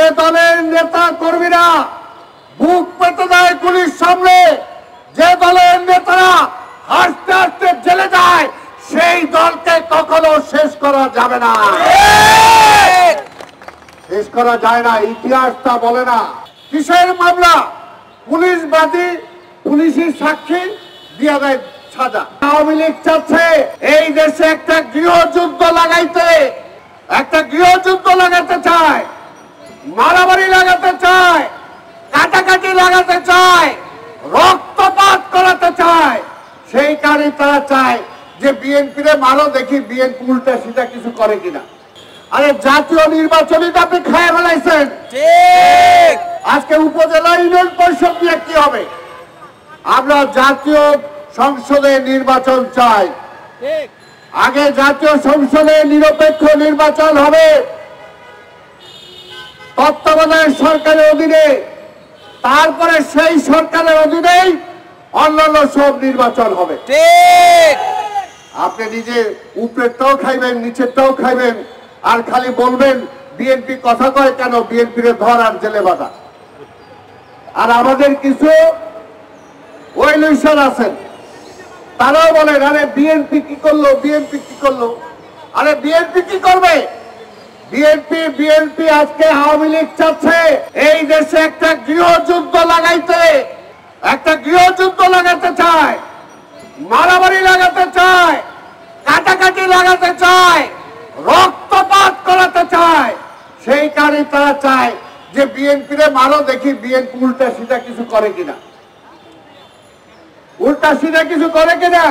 যে দলের নেতা কর্মীরা বুক পেতে দেয় পুলিশ সামনে, যে দলের নেতারা হাসতে হাসতে জেলে যায়, সেই দলকে কখনো শেষ করা যাবে না, শেষ করা যায় না। ইতিহাস তা বলে না। কিসের মামলা? পুলিশ বাদী, পুলিশের সাক্ষী দিয়া দেয় সাজা। আওয়ামী লীগ চাচ্ছে এই দেশে একটা গৃহযুদ্ধ লাগাইতে, একটা গৃহযুদ্ধ লাগাতে চায়, মারামারি লাগাতে চায়, কাটাকাটি লাগাতে চায়, রক্তপাত করাতে চায়। সেই কারণে তারা চায় যে বিএনপিরে মারো, দেখি বিএনপি উল্টা সিধা কিছু করে কিনা। আরে জাতীয় নির্বাচনই আপনি খায় ফেলাইছেন। আজকে উপজেলা ইউনিয়ন পরিষদ দিয়ে কি হবে? আমরা জাতীয় সংসদে নির্বাচন চাই। আগে জাতীয় সংসদে নিরপেক্ষ নির্বাচন হবে, তত্ত্বাবধায়ক সরকারের অধীনে, তারপরে সেই সরকারের অধীনেই অন্যান্য সব নির্বাচন হবে। আপনি নিজে উপরেরটাও খাইবেন, নিচেরটাও খাইবেন, আর খালি বলবেন বিএনপি কথা কয় কেন, বিএনপির ধর আর জেলে বাঁধা। আর আমাদের কিছু ওই লুইসার আছেন, তারাও বলেন আরে বিএনপি কি করলো, বিএনপি কি করলো। আরে বিএনপি কি করবে? বিএনপি আজকে আওয়ামী লীগ চাচ্ছে এই দেশে একটা গৃহযুদ্ধ লাগাইতে, একটা গৃহযুদ্ধ লাগাতে চায়, মারামারি লাগাতে চায়, কাটাকাটি লাগাতে চায়, রক্তপাত করাতে চায়। সেই কারণে তারা চায় যে বিএনপিরে মারো, দেখি বিএনপি উল্টা সিধা কিছু করে কিনা, উল্টা সিধা কিছু করে কিনা।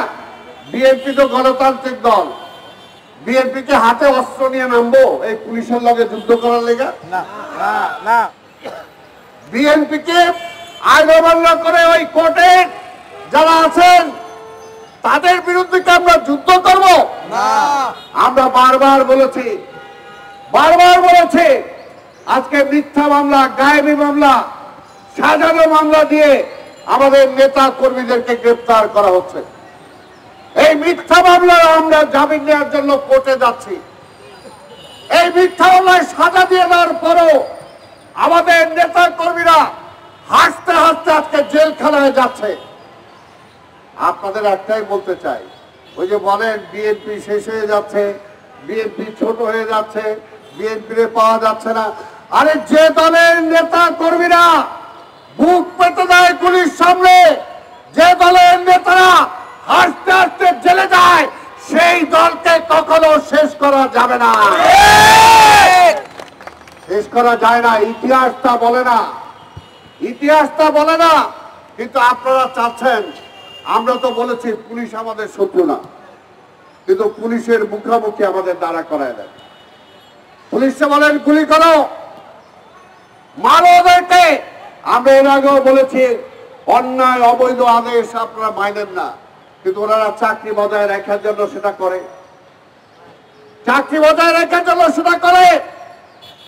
বিএনপি তো গণতান্ত্রিক দল, বিএনপি কে হাতে অস্ত্র নিয়ে নামবো এই পুলিশের লগে যুদ্ধ করার লেগা? না। বিএনপি কে আইন অমান্য করে ওই কোর্টে যারা আছেন তাদের বিরুদ্ধে কি আমরা যুদ্ধ করব? না। আমরা বারবার বলেছি, আজকে মিথ্যা মামলা, গায়েবী মামলা, সাজানো মামলা দিয়ে আমাদের নেতা কর্মীদেরকে গ্রেফতার করা হচ্ছে। এই মিথ্যা মামলায় আমরা জামিন নেওয়ার জন্য কোর্টে যাচ্ছি। এই মিথ্যা মামলায় সাজা দিয়ে দেওয়ার পরও আমাদের নেতা কর্মীরা হাসতে হাসতে আজকে জেলখানায় যাচ্ছে। আপনাদের একটাই বলতে চাই, ওই যে বলেন বিএনপি শেষ হয়ে যাচ্ছে, বিএনপি ছোট হয়ে যাচ্ছে, বিএনপিরে পাওয়া যাচ্ছে না। আরে যে দলের নেতা কর্মীরা বুক পেতে দেয় পুলিশ সামনে, যে দলের নেতারা হাসতে হাসতে জেলে যায়, সেই দলকে কখনো শেষ করা যাবে না, শেষ করা যায় না। ইতিহাস তা বলে না, ইতিহাস তা বলে না। কিন্তু আপনারা চাচ্ছেন, আমরা তো বলেছি পুলিশ আমাদের শত্রু না, কিন্তু পুলিশের মুখোমুখি আমাদের দাঁড়া করায় দেয়। পুলিশে বলেন গুলি করো, মারো ওদেরকে। আমরা এর আগেও বলেছি অন্যায় অবৈধ আদেশ আপনারা মানেন না, কিন্তু ওনারা চাকরি বজায় রাখার জন্য সেটা করে, চাকরি বজায় রাখার জন্য সেটা করে।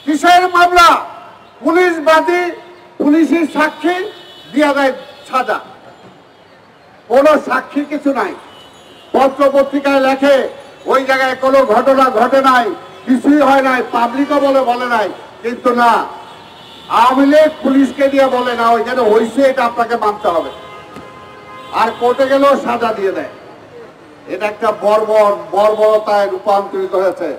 কিসের মামলা? পুলিশ বাদী, পুলিশের সাক্ষী দিয়া দেয় সাজা। কোন সাক্ষী কিছু নাই, পত্র পত্রিকায় লেখে ওই জায়গায় কোনো ঘটনা ঘটে নাই, কিছুই হয় নাই, পাবলিকও বলে নাই। কিন্তু না, আওয়ামী লীগ পুলিশকে দিয়ে বলে না ওইখানে হয়েছে, এটা আপনাকে মানতে হবে। আর কোর্টে গেলেও সাজা দিয়ে দেয়। এটা একটা বর্বরতায় রূপান্তরিত হয়েছে।